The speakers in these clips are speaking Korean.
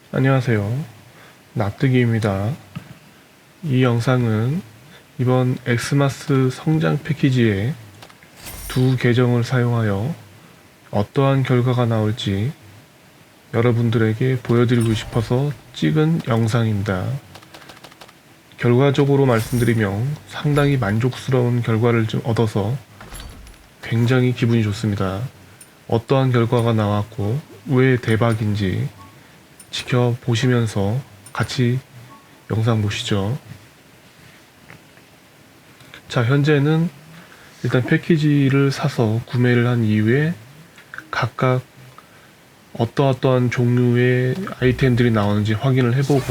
안녕하세요. 납득이입니다. 이 영상은 이번 엑스마스 성장 패키지의 두 계정을 사용하여 어떠한 결과가 나올지 여러분들에게 보여드리고 싶어서 찍은 영상입니다. 결과적으로 말씀드리면 상당히 만족스러운 결과를 좀 얻어서 굉장히 기분이 좋습니다. 어떠한 결과가 나왔고 왜 대박인지 지켜보시면서 같이 영상 보시죠. 자, 현재는 일단 패키지를 사서 구매를 한 이후에 각각 어떠한 종류의 아이템들이 나오는지 확인을 해보고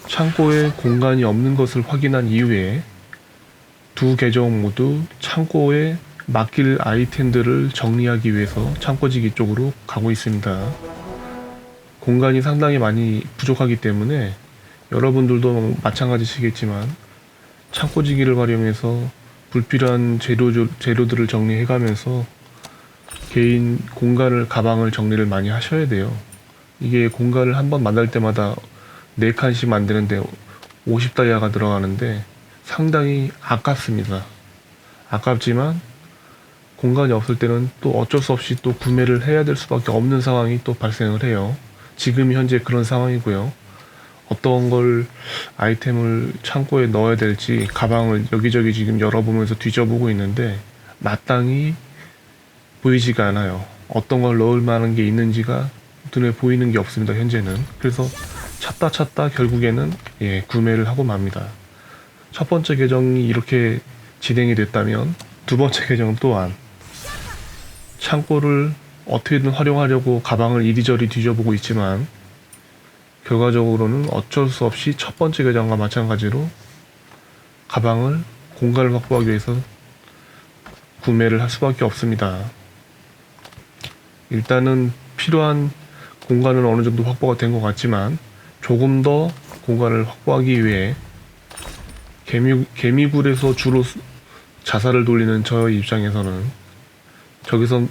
창고에 공간이 없는 것을 확인한 이후에 두 계정 모두 창고에 맡길 아이템들을 정리하기 위해서 창고지기 쪽으로 가고 있습니다. 공간이 상당히 많이 부족하기 때문에 여러분들도 마찬가지시겠지만 창고지기를 활용해서 불필요한 재료들을 정리해가면서 개인 공간을 가방을 정리를 많이 하셔야 돼요. 이게 공간을 한번 만들 때마다 4칸씩 만드는데 50다이아가 들어가는데 상당히 아깝습니다. 아깝지만 공간이 없을 때는 또 어쩔 수 없이 또 구매를 해야 될 수밖에 없는 상황이 또 발생을 해요. 지금 현재 그런 상황이고요. 어떤 걸 아이템을 창고에 넣어야 될지 가방을 여기저기 지금 열어보면서 뒤져보고 있는데 마땅히 보이지가 않아요. 어떤 걸 넣을 만한 게 있는지가 눈에 보이는 게 없습니다. 현재는. 그래서 찾다 결국에는 구매를 하고 맙니다. 첫 번째 계정이 이렇게 진행이 됐다면 두 번째 계정 또한 창고를 어떻게든 활용하려고 가방을 이리저리 뒤져보고 있지만 결과적으로는 어쩔 수 없이 첫 번째 계정과 마찬가지로 가방을 공간을 확보하기 위해서 구매를 할 수밖에 없습니다. 일단은 필요한 공간은 어느 정도 확보가 된 것 같지만 조금 더 공간을 확보하기 위해 개미굴에서 주로 자살을 돌리는 저의 입장에서는 저기서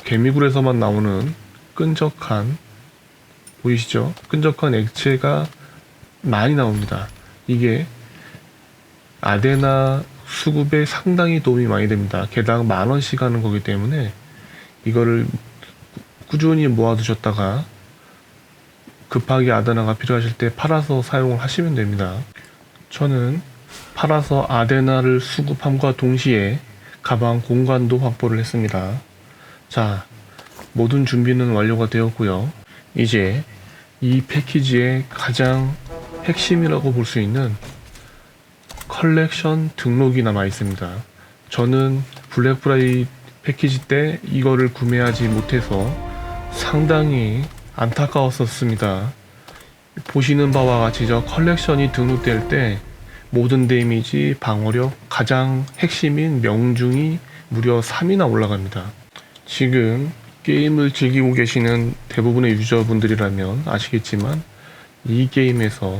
개미굴에서만 나오는 끈적한 보이시죠? 끈적한 액체가 많이 나옵니다. 이게 아데나 수급에 상당히 도움이 많이 됩니다. 개당 10,000원씩 하는 거기 때문에 이거를 꾸준히 모아두셨다가 급하게 아데나가 필요하실 때 팔아서 사용을 하시면 됩니다. 저는 팔아서 아데나를 수급함과 동시에 가방 공간도 확보를 했습니다. 자, 모든 준비는 완료가 되었고요. 이제 이 패키지의 가장 핵심이라고 볼 수 있는 컬렉션 등록이 남아 있습니다. 저는 블랙프라이 패키지 때 이거를 구매하지 못해서 상당히 안타까웠었습니다. 보시는 바와 같이 저 컬렉션이 등록될 때 모든 데미지, 방어력, 가장 핵심인 명중이 무려 3이나 올라갑니다. 지금 게임을 즐기고 계시는 대부분의 유저분들이라면 아시겠지만 이 게임에서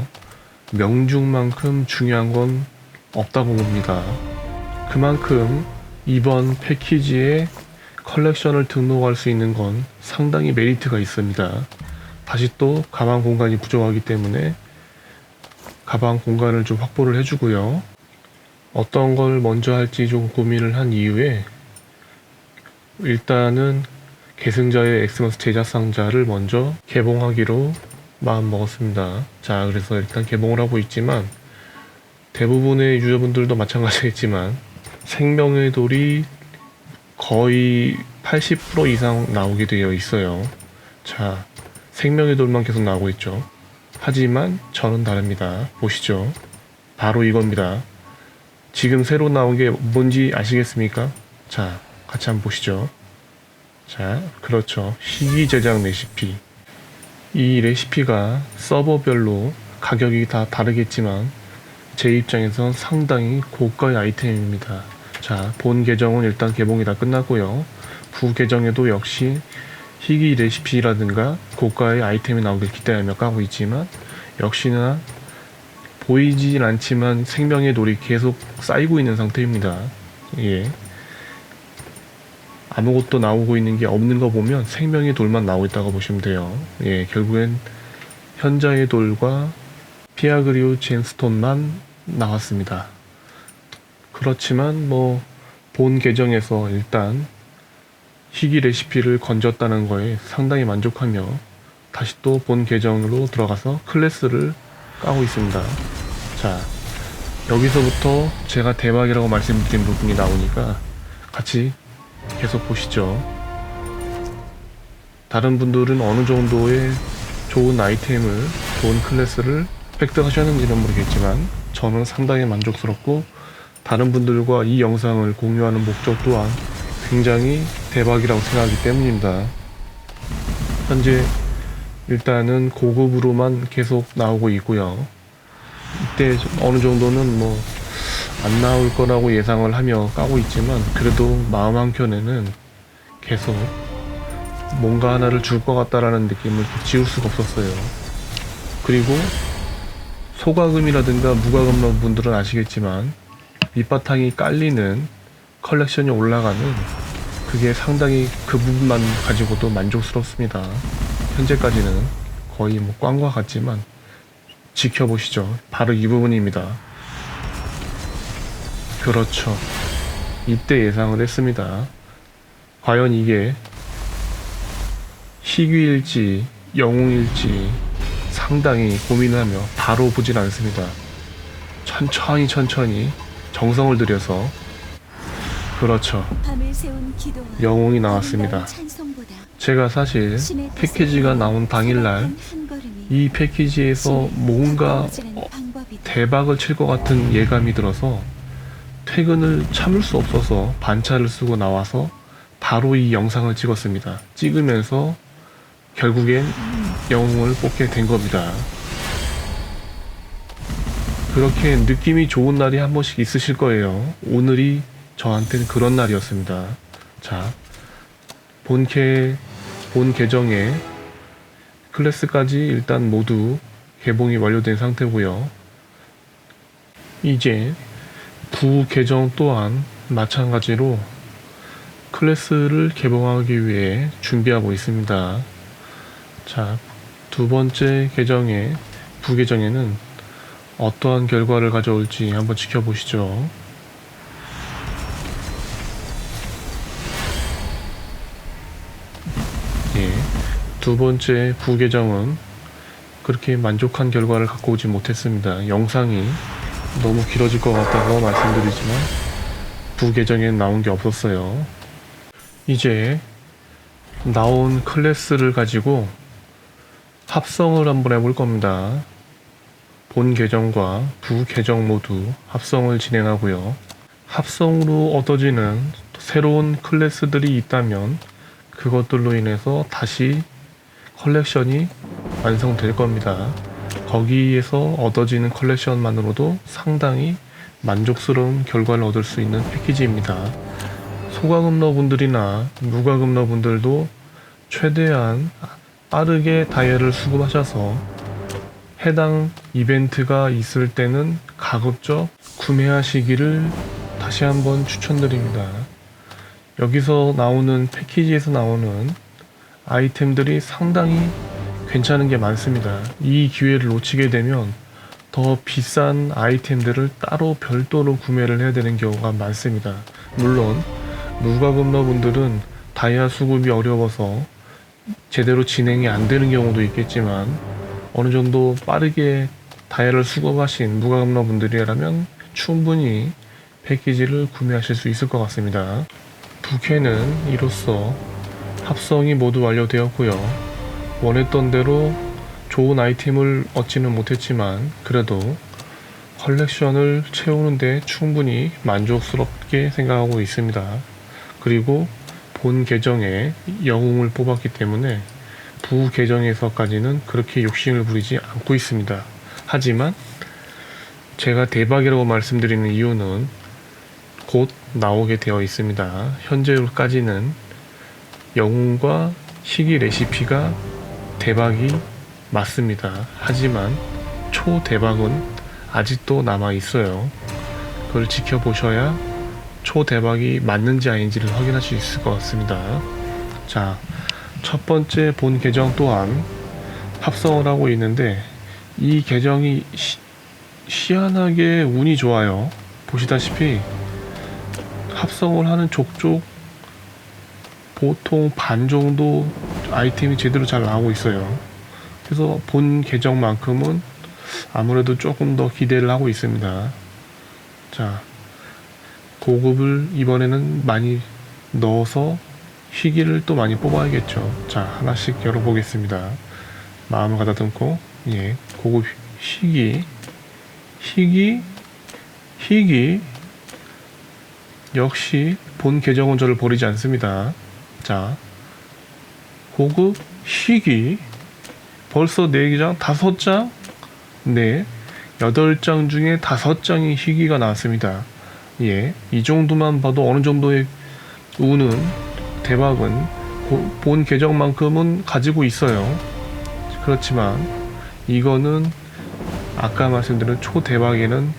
명중만큼 중요한 건 없다고 봅니다. 그만큼 이번 패키지에 컬렉션을 등록할 수 있는 건 상당히 메리트가 있습니다. 다시 또 가방 공간이 부족하기 때문에 가방 공간을 좀 확보를 해주고요. 어떤 걸 먼저 할지 좀 고민을 한 이후에 일단은 계승자의 엑스마스 제작 상자를 먼저 개봉하기로 마음 먹었습니다. 자, 그래서 일단 개봉을 하고 있지만 대부분의 유저분들도 마찬가지겠지만 생명의 돌이 거의 80% 이상 나오게 되어 있어요. 자, 생명의 돌만 계속 나오고 있죠. 하지만 저는 다릅니다. 보시죠. 바로 이겁니다. 지금 새로 나온 게 뭔지 아시겠습니까? 자, 같이 한번 보시죠. 자, 그렇죠. 희귀 제작 레시피. 이 레시피가 서버별로 가격이 다 다르겠지만 제 입장에선 상당히 고가의 아이템입니다. 자, 본 계정은 일단 개봉이 다 끝났고요. 부 계정에도 역시 희귀 레시피라든가 고가의 아이템이 나오길 기대하며 까고 있지만 역시나 보이진 않지만 생명의 돌이 계속 쌓이고 있는 상태입니다. 예. 아무것도 나오고 있는 게 없는 거 보면 생명의 돌만 나오고 있다고 보시면 돼요. 예, 결국엔 현자의 돌과 피아그리오 젠스톤만 나왔습니다. 그렇지만 본 계정에서 일단 희귀 레시피를 건졌다는 거에 상당히 만족하며 다시 또 본 계정으로 들어가서 클래스를 까고 있습니다. 자, 여기서부터 제가 대박이라고 말씀드린 부분이 나오니까 같이 계속 보시죠. 다른 분들은 어느 정도의 좋은 아이템을, 좋은 클래스를 획득하셨는지는 모르겠지만 저는 상당히 만족스럽고 다른 분들과 이 영상을 공유하는 목적 또한 굉장히 대박이라고 생각하기 때문입니다. 현재 일단은 고급으로만 계속 나오고 있고요. 이때 어느 정도는 안 나올 거라고 예상을 하며 까고 있지만 그래도 마음 한켠에는 계속 뭔가 하나를 줄 것 같다라는 느낌을 지울 수가 없었어요. 그리고 소가금이라든가 무과금 분들은 아시겠지만 밑바탕이 깔리는 컬렉션이 올라가는 그게 상당히 그 부분만 가지고도 만족스럽습니다. 현재까지는 거의 꽝과 같지만 지켜보시죠. 바로 이 부분입니다. 그렇죠. 이때 예상을 했습니다. 과연 이게 희귀일지 영웅일지 상당히 고민하며 바로 보진 않습니다. 천천히 정성을 들여서. 그렇죠. 영웅이 나왔습니다. 제가 사실 패키지가 나온 당일날 이 패키지에서 뭔가 대박을 칠 것 같은 예감이 들어서 퇴근을 참을 수 없어서 반차를 쓰고 나와서 바로 이 영상을 찍었습니다. 찍으면서 결국엔 영웅을 뽑게 된 겁니다. 그렇게 느낌이 좋은 날이 한 번씩 있으실 거예요. 오늘이 저한테는 그런 날이었습니다. 자, 본 계정에 클래스까지 일단 모두 개봉이 완료된 상태고요. 이제 부 계정 또한 마찬가지로 클래스를 개봉하기 위해 준비하고 있습니다. 자, 두 번째 계정의 부 계정에는 어떠한 결과를 가져올지 한번 지켜보시죠. 예, 두 번째 부 계정은 그렇게 만족한 결과를 갖고 오지 못했습니다. 영상이 너무 길어질 것 같다고 말씀드리지만 부 계정엔 나온 게 없었어요. 이제 나온 클래스를 가지고 합성을 한번 해볼 겁니다. 본 계정과 부 계정 모두 합성을 진행하고요. 합성으로 얻어지는 새로운 클래스들이 있다면 그것들로 인해서 다시 컬렉션이 완성될 겁니다. 거기에서 얻어지는 컬렉션만으로도 상당히 만족스러운 결과를 얻을 수 있는 패키지입니다. 소가금러 분들이나 무과금러 분들도 최대한 빠르게 다이아를 수급하셔서 해당 이벤트가 있을 때는 가급적 구매하시기를 다시 한번 추천드립니다. 여기서 나오는 패키지에서 나오는 아이템들이 상당히 괜찮은 게 많습니다. 이 기회를 놓치게 되면 더 비싼 아이템들을 따로 별도로 구매를 해야 되는 경우가 많습니다. 물론 무과금러 분들은 다이아 수급이 어려워서 제대로 진행이 안 되는 경우도 있겠지만 어느 정도 빠르게 다이아를 수급하신 무과금러 분들이라면 충분히 패키지를 구매하실 수 있을 것 같습니다. 부캐는 이로써 합성이 모두 완료되었고요. 원했던 대로 좋은 아이템을 얻지는 못했지만 그래도 컬렉션을 채우는데 충분히 만족스럽게 생각하고 있습니다. 그리고 본 계정에 영웅을 뽑았기 때문에 부 계정에서까지는 그렇게 욕심을 부리지 않고 있습니다. 하지만 제가 대박이라고 말씀드리는 이유는 곧 나오게 되어 있습니다. 현재까지는 영웅과 희귀 레시피가 대박이 맞습니다. 하지만 초대박은 아직도 남아 있어요. 그걸 지켜보셔야 초대박이 맞는지 아닌지를 확인할 수 있을 것 같습니다. 자, 첫 번째 본 계정 또한 합성을 하고 있는데 이 계정이 희한하게 운이 좋아요. 보시다시피 합성을 하는 족족 보통 반 정도 아이템이 제대로 잘 나오고 있어요. 그래서 본 계정만큼은 아무래도 조금 더 기대를 하고 있습니다. 자, 고급을 이번에는 많이 넣어서 희귀를 또 많이 뽑아야겠죠. 자, 하나씩 열어보겠습니다. 마음을 가다듬고, 예, 고급 희귀, 희귀, 역시 본 계정은 저를 버리지 않습니다. 자, 고급 희귀, 벌써 4장, 5장? 네, 8장 중에 5장이 희귀가 나왔습니다. 예, 이 정도만 봐도 어느 정도의 운은, 대박은 본 계정만큼은 가지고 있어요. 그렇지만 이거는 아까 말씀드린 초대박에는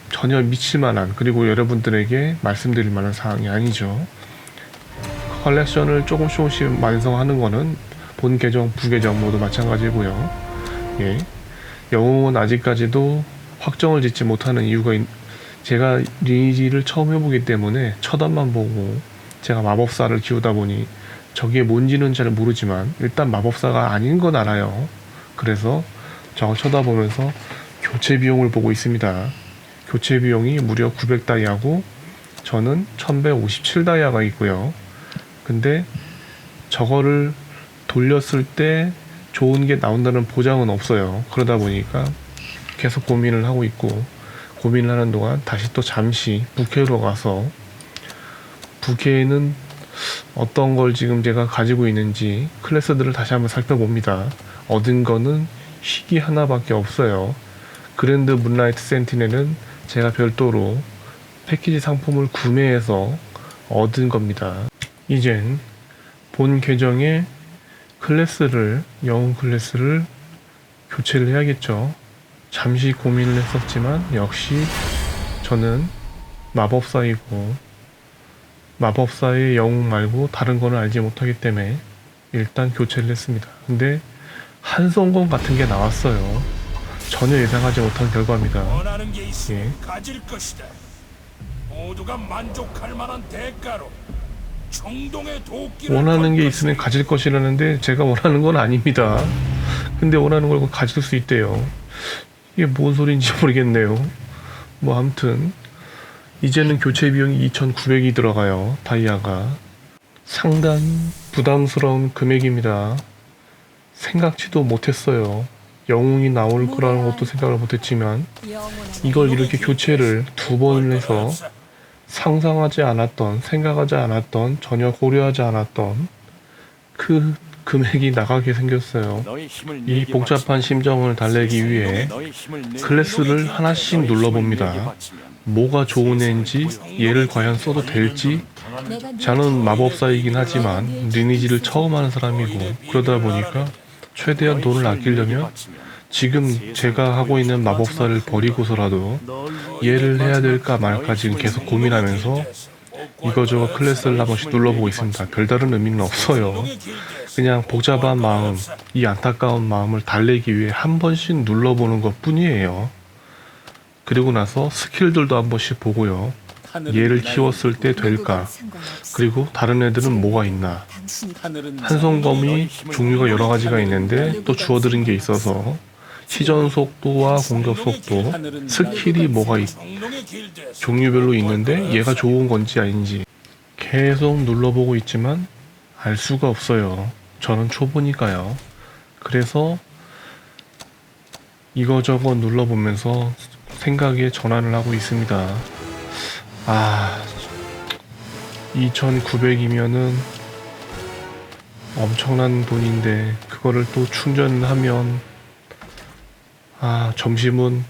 전혀 미칠만한, 그리고 여러분들에게 말씀드릴 만한 사항이 아니죠. 컬렉션을 조금씩 완성하는 거는 본 계정, 부계정 모두 마찬가지고요. 예, 영웅은 아직까지도 확정을 짓지 못하는 이유가 제가 리니지를 처음 해보기 때문에 첫업만 보고, 제가 마법사를 키우다 보니 저게 뭔지는 잘 모르지만 일단 마법사가 아닌 건 알아요. 그래서 저걸 쳐다보면서 교체 비용을 보고 있습니다. 교체 비용이 무려 900다이아고 저는 1157다이아가 있고요. 근데 저거를 돌렸을 때 좋은 게 나온다는 보장은 없어요. 그러다 보니까 계속 고민을 하고 있고, 고민을 하는 동안 다시 또 잠시 부캐로 가서, 부캐에는 어떤 걸 지금 제가 가지고 있는지 클래스들을 다시 한번 살펴봅니다. 얻은 거는 희귀 하나밖에 없어요. 그랜드 문라이트 센티넬은 제가 별도로 패키지 상품을 구매해서 얻은 겁니다. 이젠 본 계정의 클래스를, 영웅 클래스를 교체를 해야겠죠. 잠시 고민을 했었지만 역시 저는 마법사이고, 마법사의 영웅 말고 다른 거는 알지 못하기 때문에 일단 교체를 했습니다. 근데 한성검 같은 게 나왔어요. 전혀 예상하지 못한 결과입니다. 원하는 게 있으면 예. 가질 것이다. 모두가 만족할 만한 대가로 총동의 도끼를 원하는 게 걸 있으면 것이다. 가질 것이라는데 제가 원하는 건 아닙니다. 근데 원하는 걸 가질 수 있대요. 이게 뭔 소리인지 모르겠네요. 뭐 아무튼 이제는 교체 비용이 2,900이 들어가요. 다이아가 상당히 부담스러운 금액입니다. 생각지도 못했어요. 영웅이 나올 거라는 것도 생각을 못했지만 이걸 이렇게 교체를 2번을 해서 상상하지 않았던, 생각하지 않았던, 전혀 고려하지 않았던 그 금액이 나가게 생겼어요. 이 복잡한 심정을 달래기 위해 클래스를 하나씩 눌러봅니다. 뭐가 좋은 애인지, 얘를 과연 써도 될지. 저는 마법사이긴 하지만 리니지를 처음 하는 사람이고, 그러다 보니까 최대한 돈을 아끼려면 지금 제가 하고 있는 마법사를 버리고서라도 얘를 해야 될까 말까 지금 계속 고민하면서 이거저거 클래스를 한 번씩 눌러보고 있습니다. 별다른 의미는 없어요. 그냥 복잡한 마음, 이 안타까운 마음을 달래기 위해 한 번씩 눌러보는 것 뿐이에요. 그리고 나서 스킬들도 한 번씩 보고요. 얘를 키웠을 때 될까? 그리고 다른 애들은 뭐가 있나? 한성검이 종류가 여러 가지가 있는데 또 주어들은 게 있어서 시전 속도와 공격 속도, 스킬이 뭐가 종류별로 있는데 얘가 좋은 건지 아닌지 계속 눌러보고 있지만 알 수가 없어요. 저는 초보니까요. 그래서 이거저거 눌러보면서 생각에 전환을 하고 있습니다. 2,900이면은 엄청난 돈인데 그거를 또 충전하면 점심은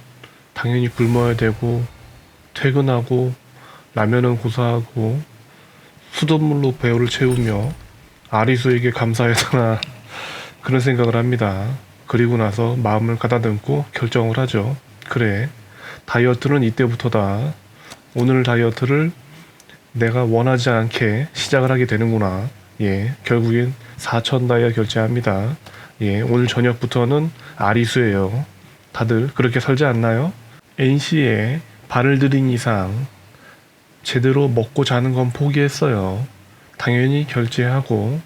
당연히 굶어야 되고, 퇴근하고 라면은 고사하고 수돗물로 배를 채우며 아리수에게 감사해야 되나 그런 생각을 합니다. 그리고 나서 마음을 가다듬고 결정을 하죠. 그래, 다이어트는 이때부터다. 오늘 다이어트를 내가 원하지 않게 시작을 하게 되는구나. 예, 결국엔 4,000 다이아 결제합니다. 예, 오늘 저녁부터는 아리수예요. 다들 그렇게 살지 않나요? NC에 발을 들인 이상 제대로 먹고 자는 건 포기했어요. 당연히 결제하고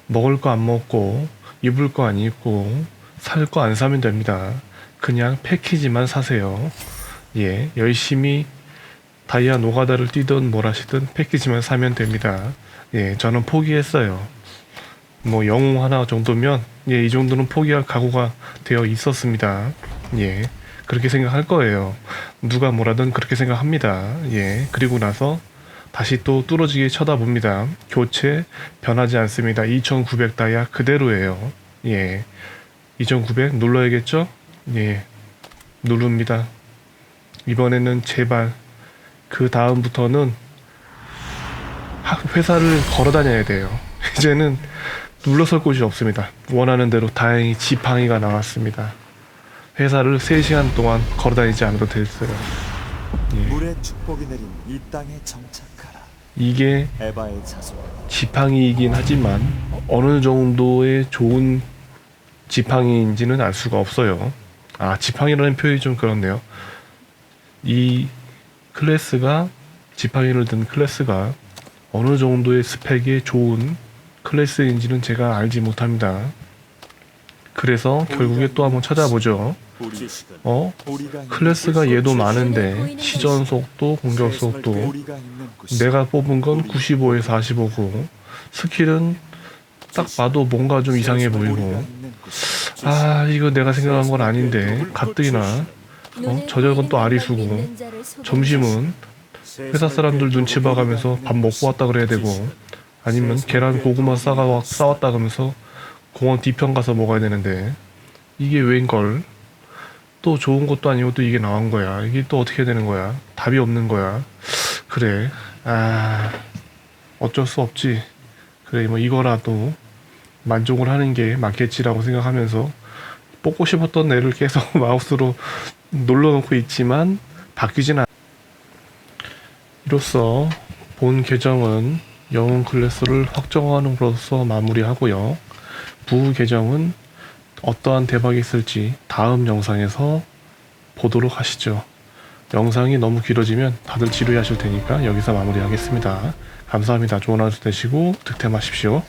먹을 거 안 먹고 입을 거 안 입고 살 거 안 사면 됩니다. 그냥 패키지만 사세요. 예, 열심히 다이아 노가다를 뛰든 뭘 하시든 패키지만 사면 됩니다. 예, 저는 포기했어요. 뭐 영웅 하나 정도면 예, 이 정도는 포기할 각오가 되어 있었습니다. 예, 그렇게 생각할 거예요. 누가 뭐라든 그렇게 생각합니다. 예, 그리고 나서 다시 또 뚫어지게 쳐다봅니다. 교체 변하지 않습니다. 2900 다이아 그대로예요. 예, 2900 눌러야겠죠? 예, 누릅니다. 이번에는 제발 그 다음부터는 회사를 걸어 다녀야 돼요. 이제는 눌러설 곳이 없습니다. 원하는 대로 다행히 지팡이가 나왔습니다. 회사를 3시간 동안 걸어 다니지 않아도 됐어요. 예. 물의 축복이 내린 이 땅에 정착하라. 이게 에바의 자손. 지팡이이긴 하지만 어느 정도의 좋은 지팡이인지는 알 수가 없어요. 아, 지팡이라는 표현이 좀 그렇네요. 이 클래스가, 지팡이를 든 클래스가 어느 정도의 스펙이 좋은 클래스인지는 제가 알지 못합니다. 그래서 결국에 또 한번 찾아보죠. 우리가 클래스가 얘도 많은데 시전 속도, 공격 속도 우리가 있는 곳이 내가 뽑은 건 95에 45고 스킬은 딱 봐도 뭔가 좀 이상해 보이고, 있는 곳이 아 이거 내가 생각한 건 아닌데 가뜩이나 저녁은 또 아리수고 점심은 회사 사람들 눈치 봐가면서 밥 먹고 왔다 그래야 되고, 아니면 계란 고구마 싸왔다 그러면서 공원 뒤편 가서 먹어야 되는데 이게 웬걸? 또 좋은 것도 아니고 또 이게 나온 거야. 이게 또 어떻게 되는 거야? 답이 없는 거야. 그래, 아 어쩔 수 없지. 그래, 뭐 이거라도 만족을 하는 게 맞겠지라고 생각하면서 뽑고 싶었던 애를 계속 마우스로 눌러놓고 있지만 바뀌진 않. 이로써 본 계정은 영웅 클래스를 확정함으로써 마무리하고요. 부 계정은 어떠한 대박이 있을지 다음 영상에서 보도록 하시죠. 영상이 너무 길어지면 다들 지루해하실 테니까 여기서 마무리하겠습니다. 감사합니다. 좋은 하루 되시고 득템하십시오.